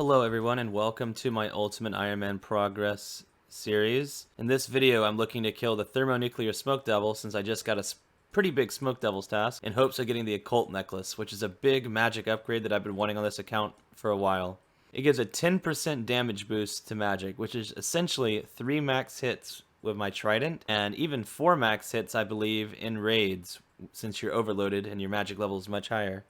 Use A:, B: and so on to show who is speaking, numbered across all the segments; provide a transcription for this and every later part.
A: Hello everyone and welcome to my Ultimate Iron Man Progress series. In this video I'm looking to kill the Thermonuclear Smoke Devil since I just got a pretty big Smoke Devil's task in hopes of getting the occult necklace, which is a big magic upgrade that I've been wanting on this account for a while. It gives a 10% damage boost to magic, which is essentially 3 max hits with my trident and even 4 max hits I believe in raids since you're overloaded and your magic level is much higher.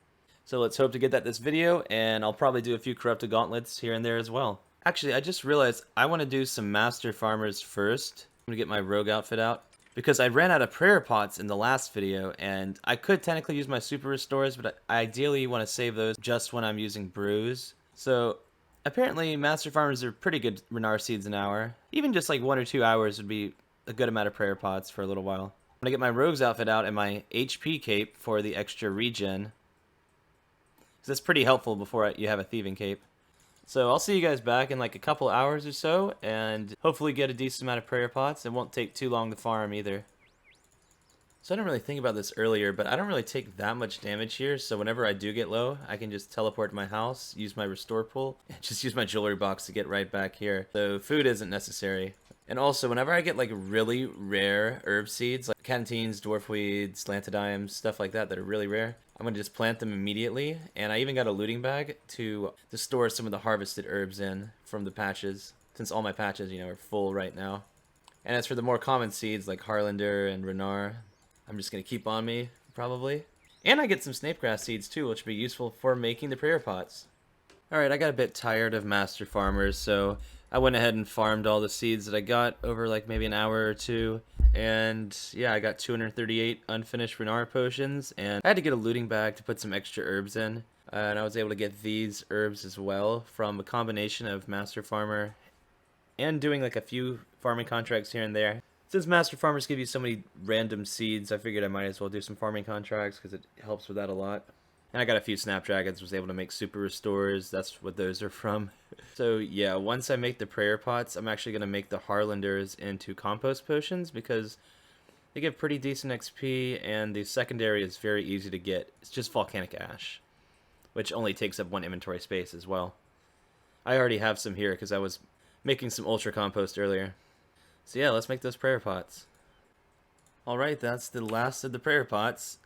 A: So let's hope to get that this video, and I'll probably do a few corrupted gauntlets here and there as well. Actually, I just realized I want to do some master farmers first. I'm going to get my rogue outfit out, because I ran out of prayer pots in the last video, and I could technically use my super restores, but I ideally want to save those just when I'm using brews. So apparently master farmers are pretty good Renar seeds an hour. Even just like 1 or 2 hours would be a good amount of prayer pots for a little while. I'm going to get my rogue's outfit out and my HP cape for the extra regen. That's pretty helpful before you have a thieving cape. So I'll see you guys back in like a couple hours or so, and hopefully get a decent amount of prayer pots. It won't take too long to farm either. So I didn't really think about this earlier, but I don't really take that much damage here, so whenever I do get low, I can just teleport to my house, use my restore pool, and just use my jewelry box to get right back here. So food isn't necessary. And also, whenever I get like really rare herb seeds, like catentines, dwarfweeds, lantodiums, stuff like that are really rare, I'm going to just plant them immediately. And I even got a looting bag to store some of the harvested herbs in from the patches, since all my patches, are full right now. And as for the more common seeds like Harlander and Renar, I'm just going to keep on me, probably. And I get some snapegrass seeds too, which will be useful for making the prayer pots. Alright, I got a bit tired of master farmers, so I went ahead and farmed all the seeds that I got over like maybe an hour or two. And yeah, I got 238 unfinished Renar potions, and I had to get a looting bag to put some extra herbs in. And I was able to get these herbs as well from a combination of master farmer and doing like a few farming contracts here and there. Since master farmers give you so many random seeds, I figured I might as well do some farming contracts because it helps with that a lot. And I got a few snapdragons, was able to make super restores. That's what those are from. So yeah, once I make the prayer pots, I'm actually going to make the Harlanders into compost potions because they give pretty decent XP, and the secondary is very easy to get. It's just volcanic ash, which only takes up 1 inventory space as well. I already have some here because I was making some ultra compost earlier. So yeah, let's make those prayer pots. Alright, that's the last of the prayer pots.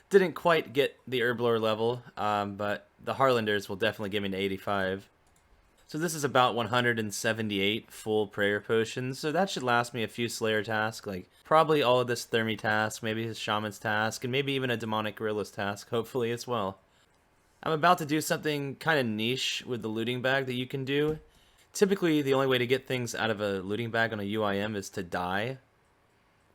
A: Didn't quite get the herblore level, but the Harlanders will definitely give me an 85. So this is about 178 full prayer potions, so that should last me a few Slayer tasks, like probably all of this Thermi task, maybe his Shaman's task, and maybe even a Demonic Gorilla's task, hopefully as well. I'm about to do something kind of niche with the looting bag that you can do. Typically, the only way to get things out of a looting bag on a UIM is to die,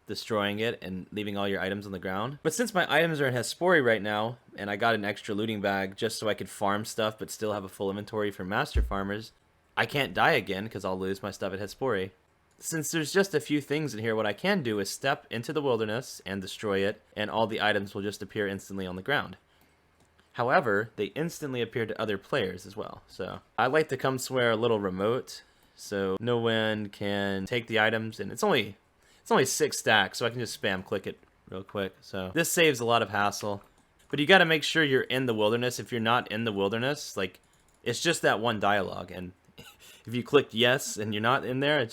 A: destroying it and leaving all your items on the ground. But since my items are in Hespori right now, and I got an extra looting bag just so I could farm stuff but still have a full inventory for master farmers, I can't die again because I'll lose my stuff at Hespori. Since there's just a few things in here, what I can do is step into the wilderness and destroy it, and all the items will just appear instantly on the ground. However, they instantly appear to other players as well. So I like to come somewhere a little remote so no one can take the items, and it's only 6 stacks, so I can just spam click it real quick. So this saves a lot of hassle. But you got to make sure you're in the wilderness. If you're not in the wilderness, like, it's just that one dialogue, and if you click yes and you're not in there,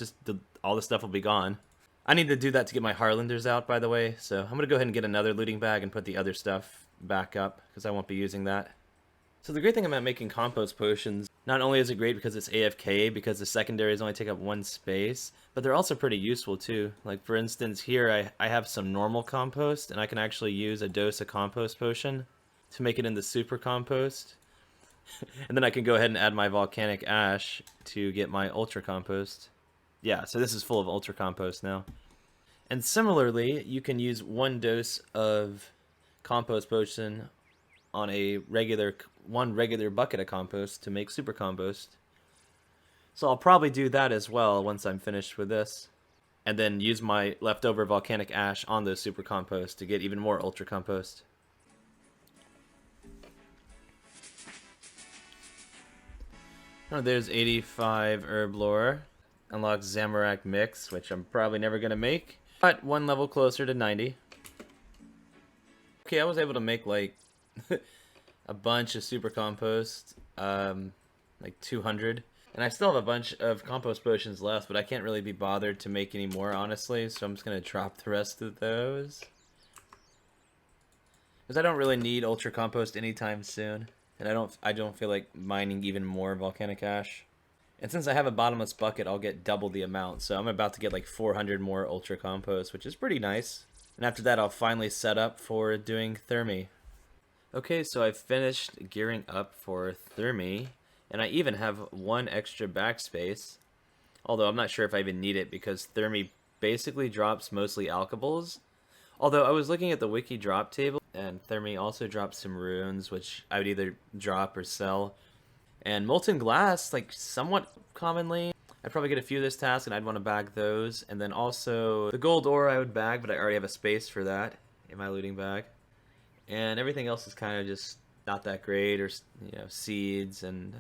A: all the stuff will be gone. I need to do that to get my Harlanders out, by the way, so I'm going to go ahead and get another looting bag and put the other stuff back up, because I won't be using that. So the great thing about making compost potions, not only is it great because it's AFK, because the secondaries only take up 1 space, but they're also pretty useful too. Like for instance here I have some normal compost, and I can actually use a dose of compost potion to make it into super compost. And then I can go ahead and add my volcanic ash to get my ultra compost. Yeah, so this is full of ultra compost now. And similarly, you can use 1 dose of compost potion on one regular bucket of compost to make super compost. So I'll probably do that as well once I'm finished with this, and then use my leftover volcanic ash on those super compost to get even more ultra compost. Oh, there's 85 herb lore. Unlocks Zamorak mix, which I'm probably never gonna make, but 1 level closer to 90. Okay, I was able to make like a bunch of super compost. like 200. And I still have a bunch of compost potions left, but I can't really be bothered to make any more, honestly, so I'm just going to drop the rest of those. Because I don't really need ultra compost anytime soon, and I don't feel like mining even more volcanic ash. And since I have a bottomless bucket, I'll get double the amount, so I'm about to get like 400 more ultra compost, which is pretty nice. And after that, I'll finally set up for doing Thermi. Okay, so I've finished gearing up for Thermi, and I even have one extra backspace. Although I'm not sure if I even need it because Thermi basically drops mostly alkables. Although I was looking at the wiki drop table, and Thermi also drops some runes, which I would either drop or sell. And molten glass, like somewhat commonly. I'd probably get a few of this task, and I'd want to bag those. And then also the gold ore I would bag, but I already have a space for that in my looting bag. And everything else is kind of just not that great, or seeds and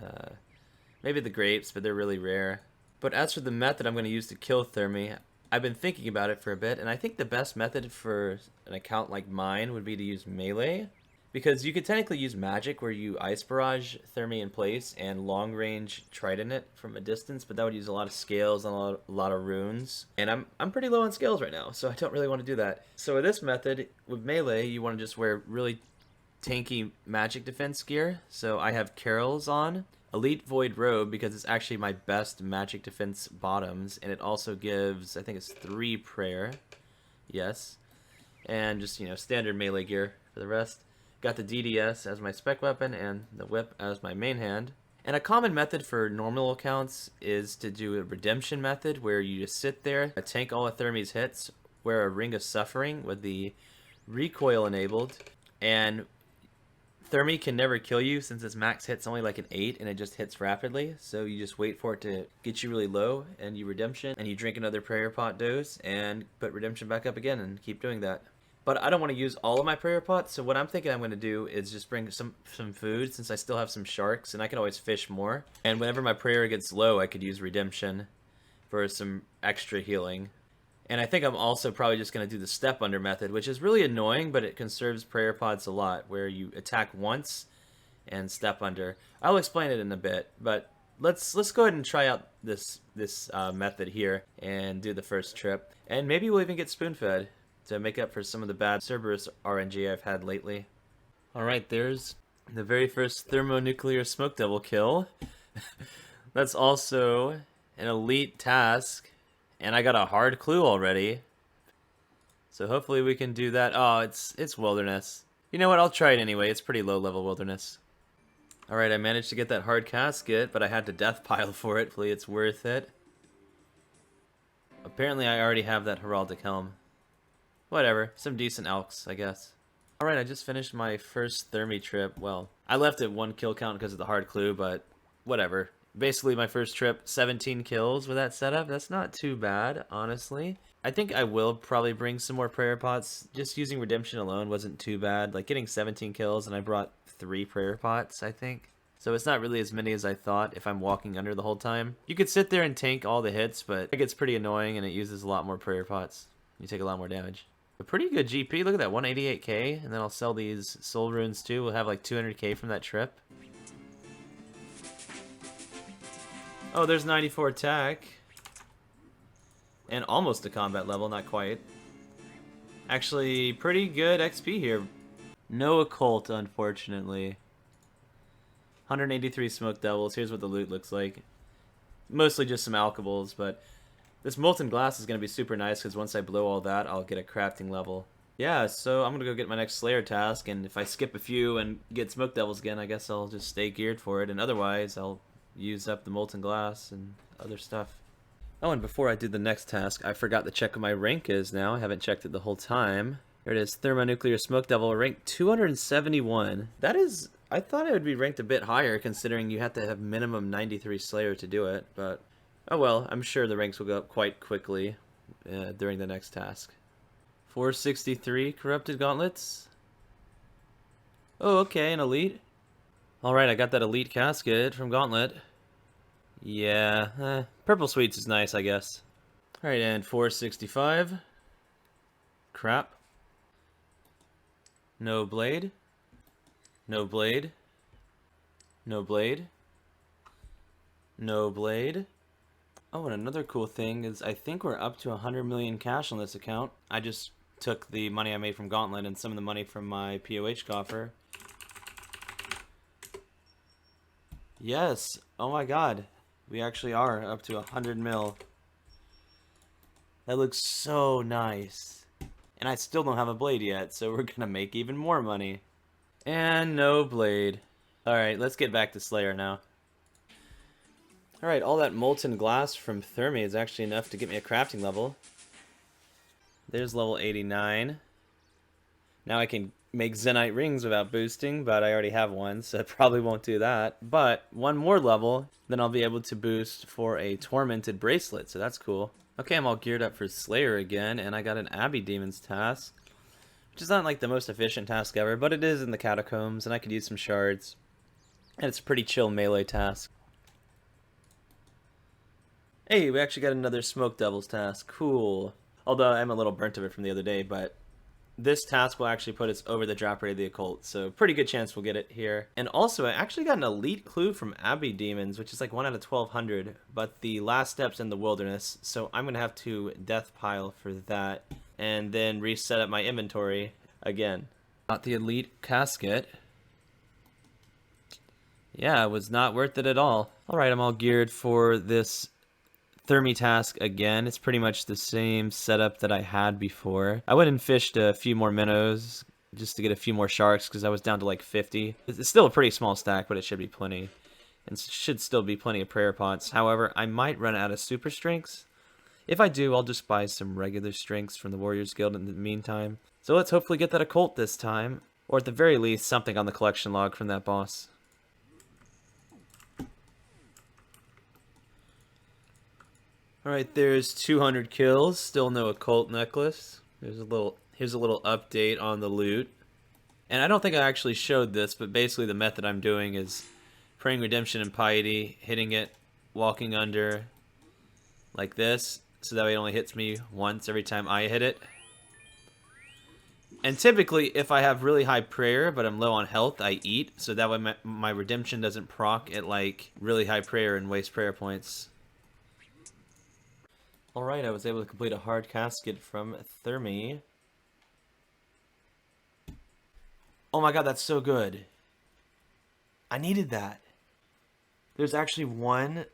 A: maybe the grapes, but they're really rare. But as for the method I'm going to use to kill Thermi, I've been thinking about it for a bit, and I think the best method for an account like mine would be to use melee. Because you could technically use magic where you ice barrage Thermi in place and long range trident it from a distance, but that would use a lot of scales and a lot of runes. And I'm pretty low on scales right now, so I don't really want to do that. So with this method, with melee, you want to just wear really tanky magic defense gear. So I have Carol's on, Elite Void Robe, because it's actually my best magic defense bottoms, and it also gives, I think it's 3 prayer. Yes. And just, standard melee gear for the rest. Got the DDS as my spec weapon and the whip as my main hand. And a common method for normal accounts is to do a redemption method where you just sit there, tank all of Thermi's hits, wear a Ring of Suffering with the recoil enabled, and Thermi can never kill you since its max hit's only like an 8 and it just hits rapidly. So you just wait for it to get you really low and you redemption, and you drink another prayer pot dose and put redemption back up again and keep doing that. But I don't want to use all of my prayer pots, so what I'm thinking I'm going to do is just bring some food, since I still have some sharks, and I can always fish more. And whenever my prayer gets low, I could use redemption for some extra healing. And I think I'm also probably just going to do the step under method, which is really annoying, but it conserves prayer pods a lot, where you attack once and step under. I'll explain it in a bit, but let's go ahead and try out this method here and do the first trip. And maybe we'll even get spoon-fed to make up for some of the bad Cerberus RNG I've had lately. Alright, there's the very first Thermonuclear Smoke Devil kill. That's also an elite task, and I got a hard clue already. So hopefully we can do that. Oh, it's wilderness. You know what, I'll try it anyway. It's pretty low level wilderness. Alright, I managed to get that hard casket, but I had to death pile for it. Hopefully it's worth it. Apparently I already have that heraldic helm. Whatever, some decent alks, I guess. Alright, I just finished my first Thermi trip. Well, I left it 1 kill count because of the hard clue, but whatever. Basically, my first trip, 17 kills with that setup. That's not too bad, honestly. I think I will probably bring some more prayer pots. Just using redemption alone wasn't too bad. Like, getting 17 kills, and I brought 3 prayer pots, I think. So it's not really as many as I thought if I'm walking under the whole time. You could sit there and tank all the hits, but it gets pretty annoying, and it uses a lot more prayer pots. You take a lot more damage. A pretty good GP. Look at that, 188k, and then I'll sell these soul runes too. We'll have like 200k from that trip. Oh, there's 94 attack. And almost a combat level, not quite. Actually, pretty good XP here. No occult, unfortunately. 183 smoke devils. Here's what the loot looks like. Mostly just some alkables, but this molten glass is going to be super nice because once I blow all that, I'll get a crafting level. Yeah, so I'm going to go get my next Slayer task, and if I skip a few and get Smoke Devils again, I guess I'll just stay geared for it, and otherwise I'll use up the molten glass and other stuff. Oh, and before I do the next task, I forgot to check what my rank is now. I haven't checked it the whole time. There it is, Thermonuclear Smoke Devil, rank 271. That is, I thought it would be ranked a bit higher considering you have to have minimum 93 Slayer to do it, but oh well, I'm sure the ranks will go up quite quickly during the next task. 463 Corrupted Gauntlets. Oh, okay, an elite. Alright, I got that elite casket from Gauntlet. Yeah, Purple Sweets is nice, I guess. Alright, and 465. Crap. No blade. No blade. No blade. No blade. Oh, and another cool thing is I think we're up to 100 million cash on this account. I just took the money I made from Gauntlet and some of the money from my POH coffer. Yes. Oh my god. We actually are up to 100 mil. That looks so nice. And I still don't have a blade yet, so we're gonna make even more money. And no blade. Alright, let's get back to Slayer now. Alright, all that molten glass from Thermi is actually enough to get me a crafting level. There's level 89. Now I can make Zenite rings without boosting, but I already have one, so I probably won't do that. But one more level, then I'll be able to boost for a Tormented Bracelet, so that's cool. Okay, I'm all geared up for Slayer again, and I got an Abbey Demon's task, which is not like the most efficient task ever, but it is in the Catacombs, and I could use some shards. And it's a pretty chill melee task. Hey, we actually got another Smoke Devil's task. Cool. Although I'm a little burnt of it from the other day, but this task will actually put us over the drop rate of the occult, so pretty good chance we'll get it here. And also, I actually got an elite clue from Abbey Demons, which is like 1 out of 1200, but the last step's in the wilderness, so I'm going to have to death pile for that, and then reset up my inventory again. Got the elite casket. Yeah, it was not worth it at all. Alright, I'm all geared for this Thermi task again. It's pretty much the same setup that I had before. I went and fished a few more minnows just to get a few more sharks because I was down to like 50. It's still a pretty small stack, but it should be plenty. And should still be plenty of prayer pots. However, I might run out of super strengths. If I do, I'll just buy some regular strengths from the Warriors Guild in the meantime. So let's hopefully get that occult this time. Or at the very least, something on the collection log from that boss. Alright, there's 200 kills, still no occult necklace. Here's a little update on the loot. And I don't think I actually showed this, but basically the method I'm doing is praying redemption and piety, hitting it, walking under like this, so that way it only hits me once every time I hit it. And typically, if I have really high prayer, but I'm low on health, I eat, so that way my redemption doesn't proc at like really high prayer and waste prayer points. Alright, I was able to complete a hard casket from Thermi. Oh my god, that's so good. I needed that. There's actually one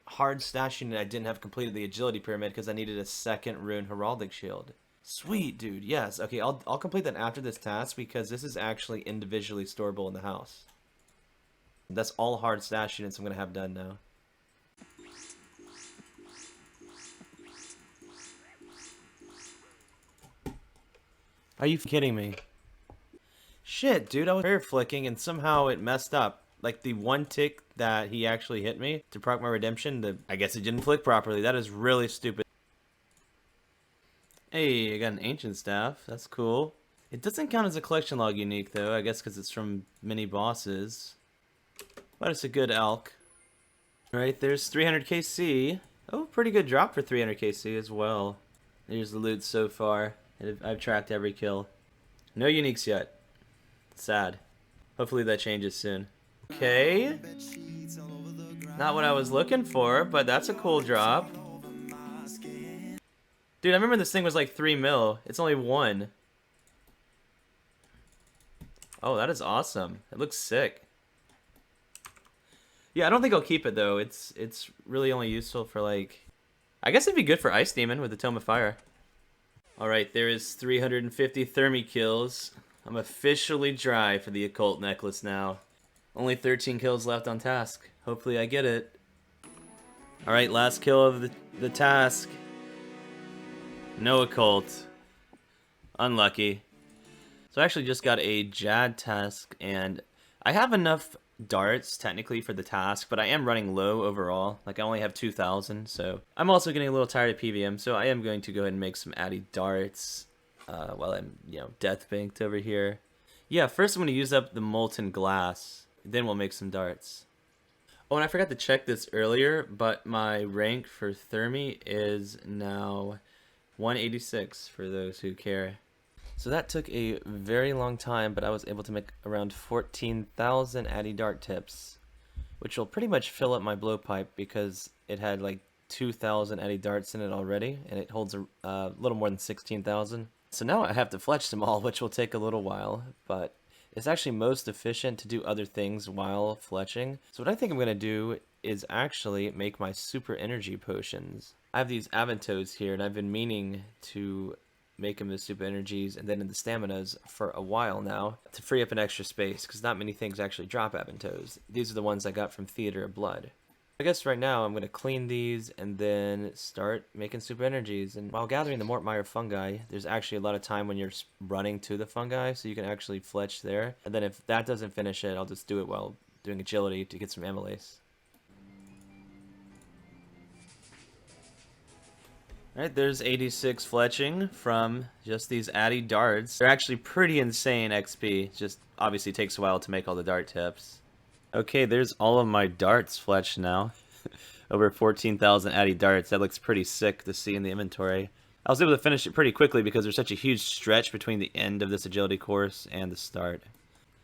A: hard stash unit I didn't have completed, the Agility Pyramid, because I needed a second Rune Heraldic Shield. Sweet, dude, yes. Okay, I'll complete that after this task, because this is actually individually storable in the house. That's all hard stash units I'm going to have done now. Are you kidding me? Shit, dude, I was prayer flicking and somehow it messed up. Like the one tick that he actually hit me to proc my redemption, I guess it didn't flick properly. That is really stupid. Hey, I got an ancient staff. That's cool. It doesn't count as a collection log unique though, I guess because it's from mini bosses. But it's a good elk. Alright, there's 300 KC. Oh, pretty good drop for 300 KC as well. There's the loot so far. I've tracked every kill. No uniques yet. Sad. Hopefully that changes soon. Okay. Not what I was looking for, but that's a cool drop. Dude, I remember this thing was like 3 mil. It's only 1. Oh, that is awesome. It looks sick. Yeah, I don't think I'll keep it though. It's really only useful for like... I guess it'd be good for Ice Demon with the Tome of Fire. Alright, there is 350 Thermi kills. I'm officially dry for the occult necklace now. Only 13 kills left on task. Hopefully I get it. Alright, last kill of the task. No occult. Unlucky. So I actually just got a Jad task, and I have enough darts technically for the task, but I am running low overall. Like I only have 2,000, so I'm also getting a little tired of PVM, so I am going to go ahead and make some Addy darts while I'm, death banked over here. Yeah, first I'm going to use up the molten glass, then we'll make some darts. Oh, and I forgot to check this earlier, but my rank for Thermi is now 186 for those who care. So that took a very long time, but I was able to make around 14,000 Addy dart tips, which will pretty much fill up my blowpipe because it had like 2,000 eddy darts in it already, and it holds a little more than 16,000. So now I have to fletch them all, which will take a little while, but it's actually most efficient to do other things while fletching. So what I think I'm going to do is actually make my super energy potions. I have these Aventos here, and I've been meaning to make them as super energies and then in the staminas for a while now to free up an extra space, because not many things actually drop Aventos. These are the ones I got from Theater of Blood. I guess right now I'm going to clean these and then start making super energies. And while gathering the Mortmire fungi, there's actually a lot of time when you're running to the fungi, so you can actually fletch there. And then if that doesn't finish it, I'll just do it while doing agility to get some amylase. Alright, there's 86 fletching from just these addy darts. They're actually pretty insane XP, just obviously takes a while to make all the dart tips. Okay, there's all of my darts fletched now. Over 14,000 addy darts. That looks pretty sick to see in the inventory. I was able to finish it pretty quickly because there's such a huge stretch between the end of this agility course and the start.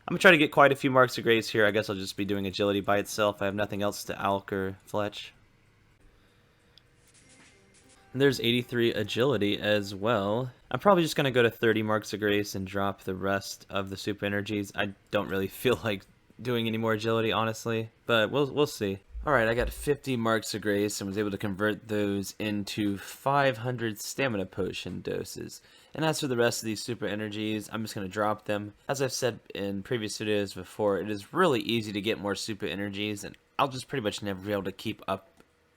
A: I'm going to try to get quite a few marks of grace here. I guess I'll just be doing agility by itself. I have nothing else to alch or fletch. And there's 83 agility as well. I'm probably just going to go to 30 marks of grace and drop the rest of the super energies. I don't really feel like doing any more agility, honestly, but we'll see. Alright, I got 50 marks of grace and was able to convert those into 500 stamina potion doses. And as for the rest of these super energies, I'm just going to drop them. As I've said in previous videos before, it is really easy to get more super energies, and I'll just pretty much never be able to keep up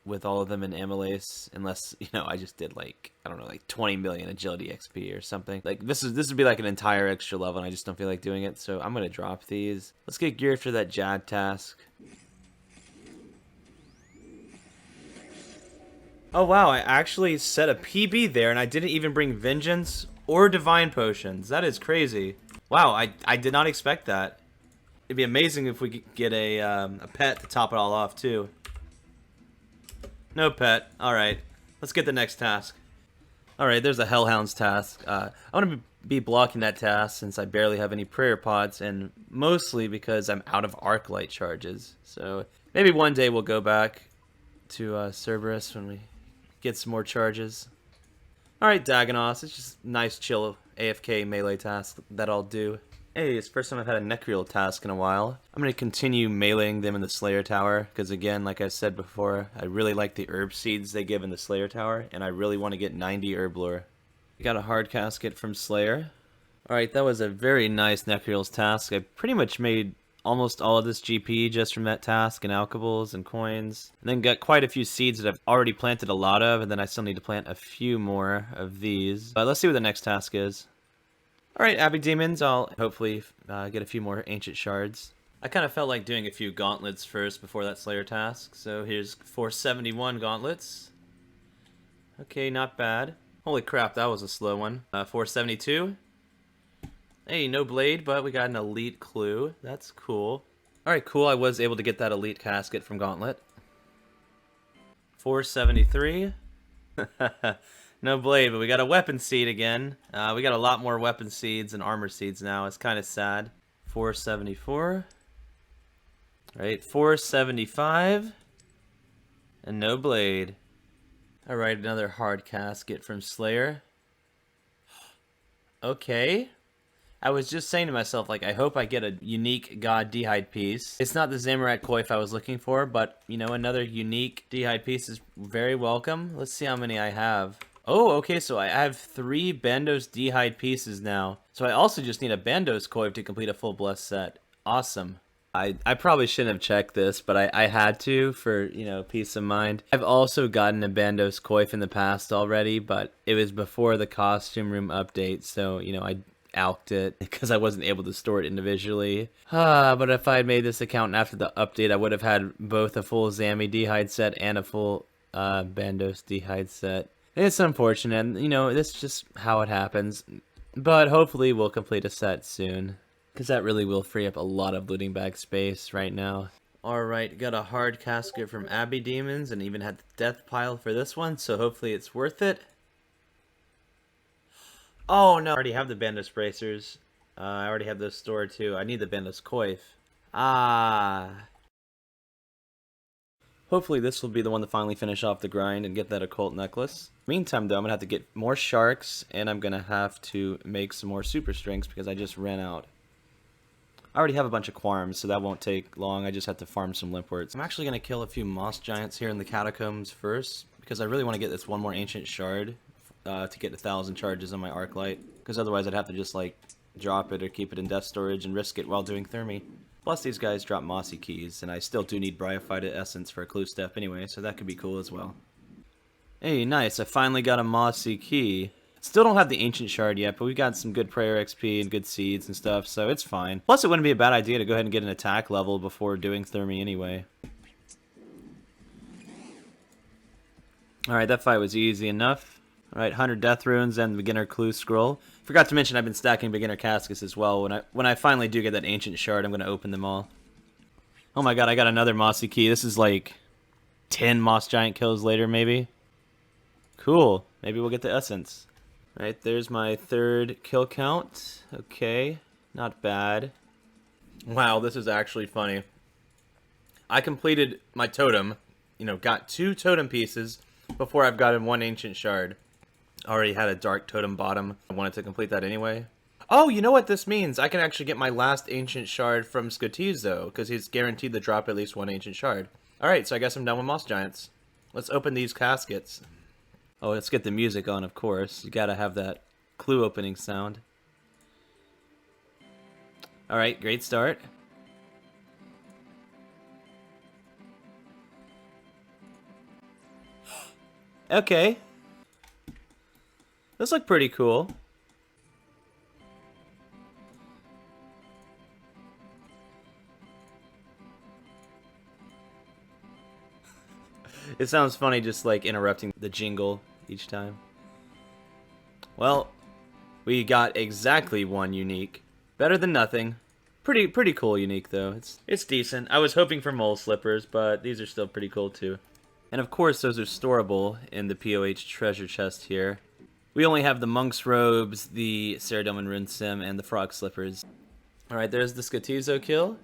A: with all of them in amylase unless, you know, I just did like, I don't know, like 20 million agility XP or something. Like this would be like an entire extra level, and I just don't feel like doing it, so I'm gonna drop these. Let's get geared for that Jad task. Oh wow, I actually set a PB there and I didn't even bring Vengeance or Divine Potions. That is crazy. Wow, I did not expect that. It'd be amazing if we could get a pet to top it all off too. No pet. Alright. Let's get the next task. Alright, there's a Hellhounds Task. I want to be blocking that task since I barely have any prayer pots, and mostly because I'm out of arc light charges. So maybe one day we'll go back to Cerberus when we get some more charges. Alright, Dagonos. It's just nice, chill AFK melee task that I'll do. Hey, it's the first time I've had a Necreal task in a while. I'm going to continue meleeing them in the Slayer Tower, because again, like I said before, I really like the herb seeds they give in the Slayer Tower, and I really want to get 90 herb lore. We got a hard casket from Slayer. Alright, that was a very nice Necreal's task. I pretty much made almost all of this GP just from that task, and alchables and coins. And then got quite a few seeds that I've already planted a lot of, and then I still need to plant a few more of these. But let's see what the next task is. Alright, Abbey Demons, I'll hopefully get a few more Ancient Shards. I kind of felt like doing a few gauntlets first before that Slayer task, so here's 471 gauntlets. Okay, not bad. Holy crap, that was a slow one. 472. Hey, no blade, but we got an elite clue. That's cool. Alright, cool, I was able to get that elite casket from Gauntlet. 473. No blade, but we got a weapon seed again. We got a lot more weapon seeds and armor seeds now. It's kind of sad. 474. Alright, 475. And no blade. Alright, another hard casket from Slayer. Okay. I was just saying to myself, like, I hope I get a unique God D'hide piece. It's not the Zamorak Coif I was looking for, but, you know, another unique D'hide piece is very welcome. Let's see how many I have. Oh, okay, so I have 3 Bandos D'hide pieces now. So I also just need a Bandos Coif to complete a full Blessed set. Awesome. I probably shouldn't have checked this, but I had to for, you know, peace of mind. I've also gotten a Bandos Coif in the past already, but it was before the costume room update, so, you know, I alked it because I wasn't able to store it individually. But if I had made this account after the update, I would have had both a full Zami D'hide set and a full Bandos D'hide set. It's unfortunate, you know, that's just how it happens. But hopefully we'll complete a set soon, because that really will free up a lot of looting bag space right now. Alright, got a hard casket from Abbey Demons, and even had the death pile for this one, so hopefully it's worth it. Oh no, I already have the Bandos Bracers. I already have those stored too. I need the Bandos Coif. Ah. Hopefully this will be the one to finally finish off the grind and get that occult necklace. Meantime though, I'm gonna have to get more sharks, and I'm gonna have to make some more super strengths because I just ran out. I already have a bunch of quarms, so that won't take long. I just have to farm some limpworts. I'm actually gonna kill a few moss giants here in the catacombs first, because I really want to get this one more ancient shard to get 1,000 charges on my arc light, because otherwise I'd have to just like drop it or keep it in death storage and risk it while doing thermi. Plus these guys drop mossy keys, and I still do need bryophyte essence for a clue step anyway, so that could be cool as well. Hey, nice, I finally got a mossy key. Still don't have the ancient shard yet, but we got some good prayer XP and good seeds and stuff, so it's fine. Plus it wouldn't be a bad idea to go ahead and get an attack level before doing thermi anyway. Alright, that fight was easy enough. Alright, 100 death runes and beginner clue scroll. Forgot to mention I've been stacking beginner caskets as well. When I finally do get that ancient shard, I'm going to open them all. Oh my god, I got another mossy key. This is like 10 moss giant kills later maybe. Cool. Maybe we'll get the essence. Alright, there's my third kill count. Okay, not bad. Wow, this is actually funny. I completed my totem, you know, got 2 totem pieces before I've gotten 1 ancient shard. Already had a dark totem bottom. I wanted to complete that anyway. Oh, you know what this means? I can actually get my last ancient shard from Scotizo, because he's guaranteed to drop at least 1 ancient shard. Alright, so I guess I'm done with moss giants. Let's open these caskets. Oh, let's get the music on, of course. You gotta have that clue opening sound. Alright, great start. Okay. Those look pretty cool. It sounds funny just like interrupting the jingle each time. Well, we got exactly 1 unique. Better than nothing. Pretty cool unique though. It's decent. I was hoping for mole slippers, but these are still pretty cool too. And of course those are storable in the POH treasure chest here. We only have the monk's robes, the Ceradoman rune sim, and the frog slippers. Alright, there's the Scotizo kill.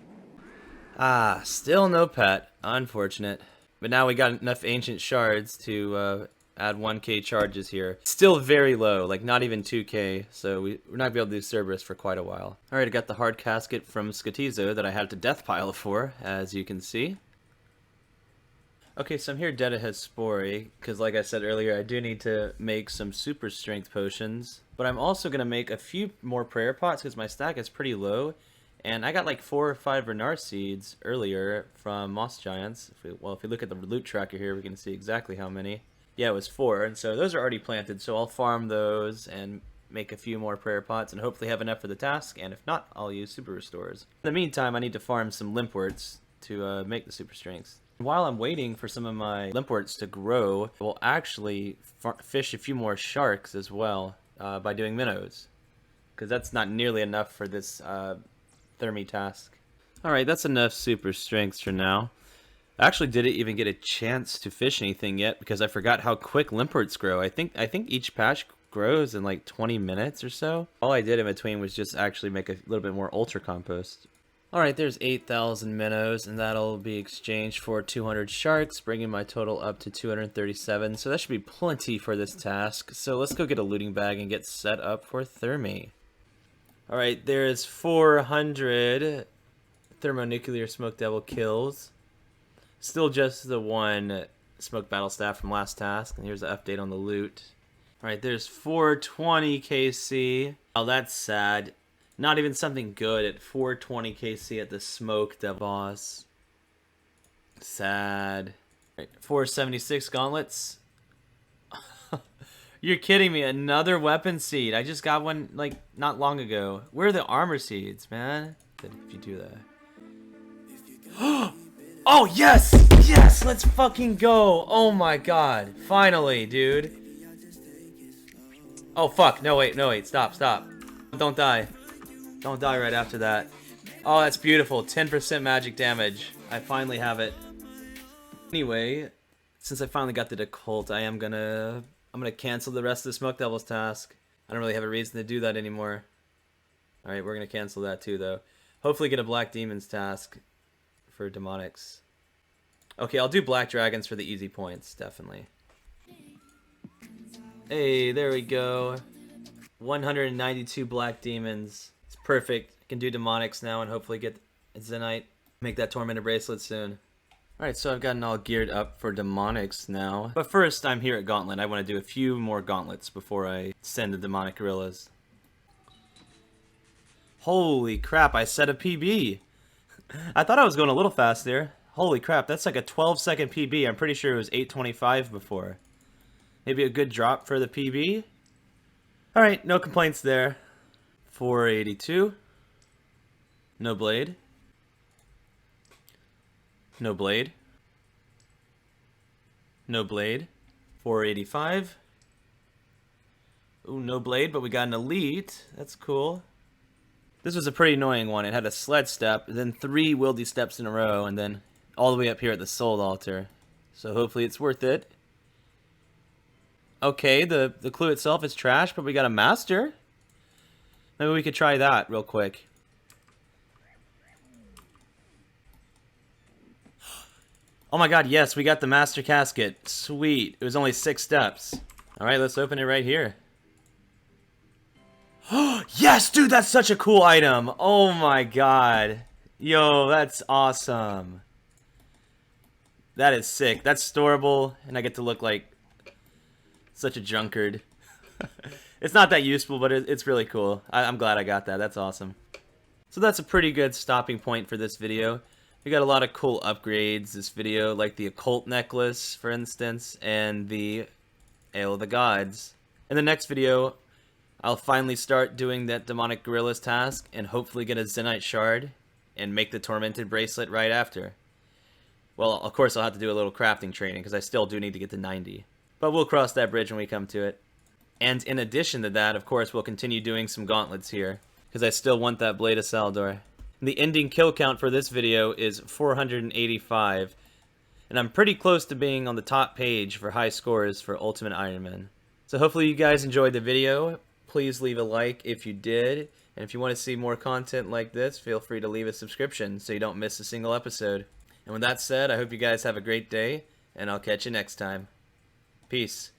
A: Ah, still no pet. Unfortunate. But now we got enough ancient shards to add 1k charges here. Still very low, like not even 2k, so we're not going to be able to do Cerberus for quite a while. Alright, I got the hard casket from Scotizo that I had to death pile for, as you can see. Okay, so I'm here dead ahead Spory, because like I said earlier, I do need to make some super strength potions. But I'm also going to make a few more prayer pots, because my stack is pretty low. And I got like 4 or 5 Renard seeds earlier from moss giants. If we look at the loot tracker here, we can see exactly how many. Yeah, it was 4, and so those are already planted, so I'll farm those and make a few more prayer pots and hopefully have enough for the task, and if not, I'll use super restores. In the meantime, I need to farm some limpworts to make the super strengths. While I'm waiting for some of my limpworts to grow, we'll actually fish a few more sharks as well by doing minnows, because that's not nearly enough for this thermi task. Alright, that's enough super strengths for now. I actually didn't even get a chance to fish anything yet because I forgot how quick limpworts grow. I think each patch grows in like 20 minutes or so. All I did in between was just actually make a little bit more ultra compost. Alright, there's 8,000 minnows, and that'll be exchanged for 200 sharks, bringing my total up to 237, so that should be plenty for this task. So let's go get a looting bag and get set up for thermi. Alright, there's 400 Thermonuclear Smoke Devil kills. Still just the 1 Smoke Battle Staff from last task, and here's the update on the loot. Alright, there's 420 KC. Oh, that's sad. Not even something good at 420 KC at the Smoke Devil boss. Sad. Right, 476 gauntlets. You're kidding me. Another weapon seed. I just got one like not long ago. Where are the armor seeds, man? If you do that. Oh, yes! Yes! Let's fucking go! Oh my god. Finally, dude. Oh, fuck. No, wait. Stop. Don't die. Don't die right after that. Oh, that's beautiful. 10% magic damage. I finally have it. Anyway, since I finally got the occult, I'm gonna cancel the rest of the Smoke Devil's task. I don't really have a reason to do that anymore. Alright, we're gonna cancel that too, though. Hopefully get a Black Demon's task for demonics. Okay, I'll do black dragons for the easy points, definitely. Hey, there we go. 192 black demons. It's perfect. I can do demonics now and hopefully get Zenite. Make that tormented bracelet soon. Alright, so I've gotten all geared up for demonics now. But first, I'm here at Gauntlet. I want to do a few more gauntlets before I send the demonic gorillas. Holy crap, I set a PB! I thought I was going a little fast there. Holy crap, that's like a 12-second PB. I'm pretty sure it was 8:25 before. Maybe a good drop for the PB? Alright, no complaints there. 482. No blade. No blade. No blade. 485. Ooh, no blade, but we got an elite. That's cool. This was a pretty annoying one. It had a sled step, then 3 wildy steps in a row, and then all the way up here at the soul altar. So hopefully it's worth it. Okay, the clue itself is trash, but we got a master. Maybe we could try that real quick. Oh my god, yes, we got the master casket. Sweet. It was only 6 steps. Alright, let's open it right here. Yes, dude, that's such a cool item. Oh my god. Yo, that's awesome. That is sick. That's storable, and I get to look like such a drunkard. It's not that useful, but it's really cool. I'm glad I got that. That's awesome. So that's a pretty good stopping point for this video. We got a lot of cool upgrades this video, like the occult necklace, for instance, and the Ale of the Gods. In the next video, I'll finally start doing that demonic gorillas task and hopefully get a Zenite shard and make the tormented bracelet right after. Well, of course I'll have to do a little crafting training because I still do need to get to 90. But we'll cross that bridge when we come to it. And in addition to that, of course, we'll continue doing some gauntlets here because I still want that Blade of Saldor. The ending kill count for this video is 485, and I'm pretty close to being on the top page for high scores for Ultimate Iron Man. So hopefully you guys enjoyed the video. Please leave a like if you did, and if you want to see more content like this, feel free to leave a subscription so you don't miss a single episode. And with that said, I hope you guys have a great day, and I'll catch you next time. Peace.